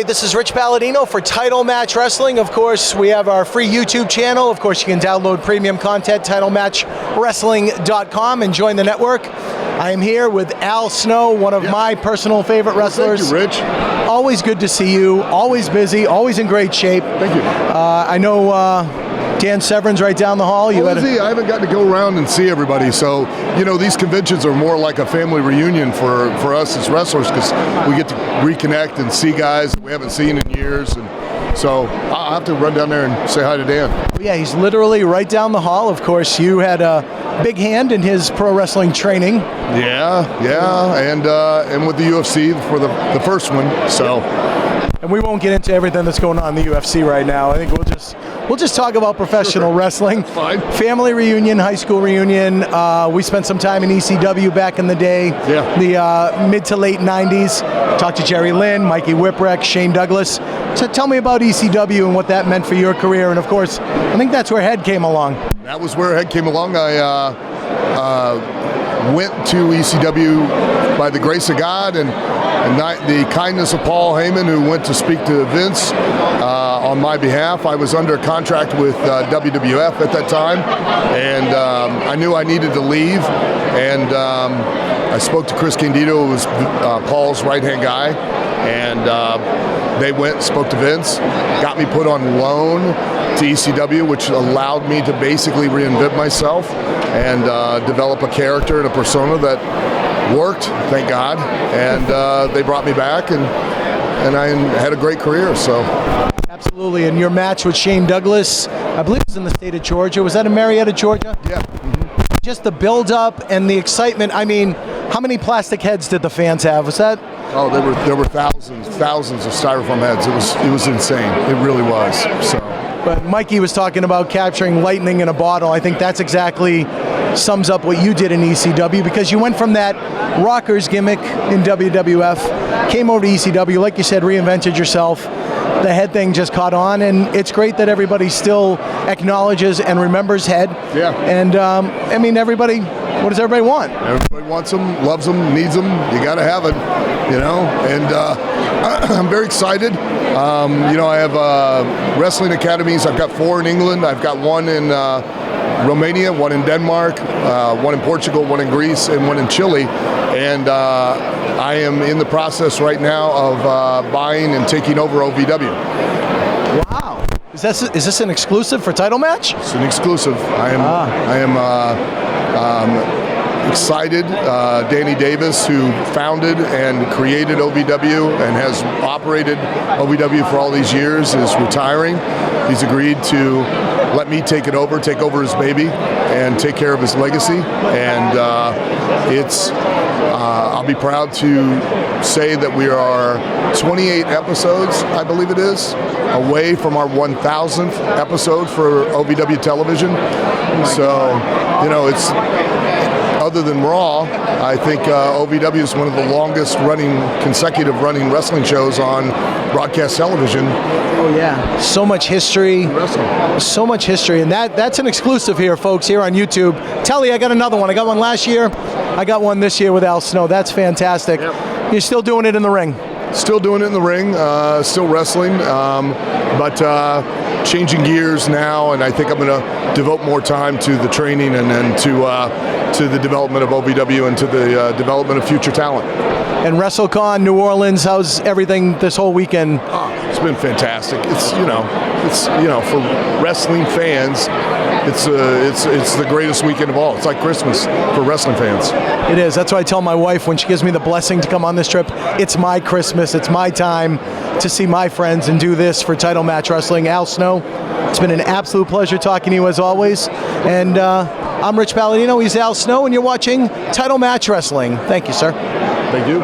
right, this is Rich Palladino for Title Match Wrestling. Of course, we have our free YouTube channel. Of course, you can download premium content, titlematchwrestling.com, and join the network. I am here with Al Snow, one of my personal favorite wrestlers. Thank you, Rich. Always good to see you. Always busy. Always in great shape. Thank you. I know Dan Severin's right down the hall. I haven't gotten to go around and see everybody, so these conventions are more like a family reunion for us as wrestlers, because we get to reconnect and see guys that we haven't seen in years, and so I'll have to run down there and say hi to Dan. Yeah, he's literally right down the hall. Of course, you had a big hand in his pro wrestling training. Yeah, and with the UFC for the first one, so. And we won't get into everything that's going on in the UFC right now. I think we'll just talk about professional wrestling. That's fine. Family reunion, high school reunion. We spent some time in ECW back in the day. Yeah. The mid to late 90s. Talked to Jerry Lynn, Mikey Whipwreck, Shane Douglas. So tell me about ECW and what that meant for your career. And of course, I think that's where Head came along. That was where Head came along. I went to ECW by the grace of God and the kindness of Paul Heyman, who went to speak to Vince on my behalf. I was under contract with WWF at that time, and I knew I needed to leave, and I spoke to Chris Candido, who was Paul's right-hand guy, and they went and spoke to Vince, got me put on loan to ECW, which allowed me to basically reinvent myself and develop a character and a persona that worked, thank God, and they brought me back, and I had a great career. So absolutely. And your match with Shane Douglas, I believe it was in the state of Georgia. Was that in Marietta, Georgia? Yeah. Mm-hmm. Just the build-up and the excitement. I mean, how many plastic heads did the fans have? Was that? Oh, there were thousands of styrofoam heads. It was insane. It really was. So. But Mikey was talking about capturing lightning in a bottle. I think that's exactly sums up what you did in ECW, because you went from that rockers gimmick in WWF, came over to ECW, like you said, reinvented yourself. The Head thing just caught on, and it's great that everybody still acknowledges and remembers Head. Yeah. And I mean, everybody, what does everybody want? Everybody wants them, loves them, needs them. You got to have it, and I'm very excited. I have wrestling academies. I've got 4 in England. I've got 1 in Romania, 1 in Denmark, 1 in Portugal, 1 in Greece, and 1 in Chile. And I am in the process right now of buying and taking over OVW. Wow. Is this an exclusive for Title Match? It's an exclusive. I am excited. Danny Davis, who founded and created OVW and has operated OVW for all these years, is retiring. He's agreed to let me take over his baby, and take care of his legacy. And I'll be proud to say that we are 28 episodes, I believe it is, away from our 1,000th episode for OVW television. So, it's, other than Raw, I think OVW is one of the longest consecutive running wrestling shows on broadcast television. Oh yeah, so much history. So much history, and that's an exclusive here, folks, here on YouTube. Telly, I got another one. I got one last year. I got one this year with Al Snow. That's fantastic. Yep. You're still doing it in the ring? Still doing it in the ring, still wrestling, but changing gears now, and I think I'm going to devote more time to the training and then to the development of OVW and to the development of future talent. And WrestleCon, New Orleans, how's everything this whole weekend? It's been fantastic. It's for wrestling fans, it's the greatest weekend of all. It's like Christmas for wrestling fans. It is. That's why I tell my wife when she gives me the blessing to come on this trip, it's my Christmas, it's my time to see my friends and do this for Title Match Wrestling. Al Snow, it's been an absolute pleasure talking to you as always. And I'm Rich Palladino, he's Al Snow, and you're watching Title Match Wrestling. Thank you, sir. Thank you.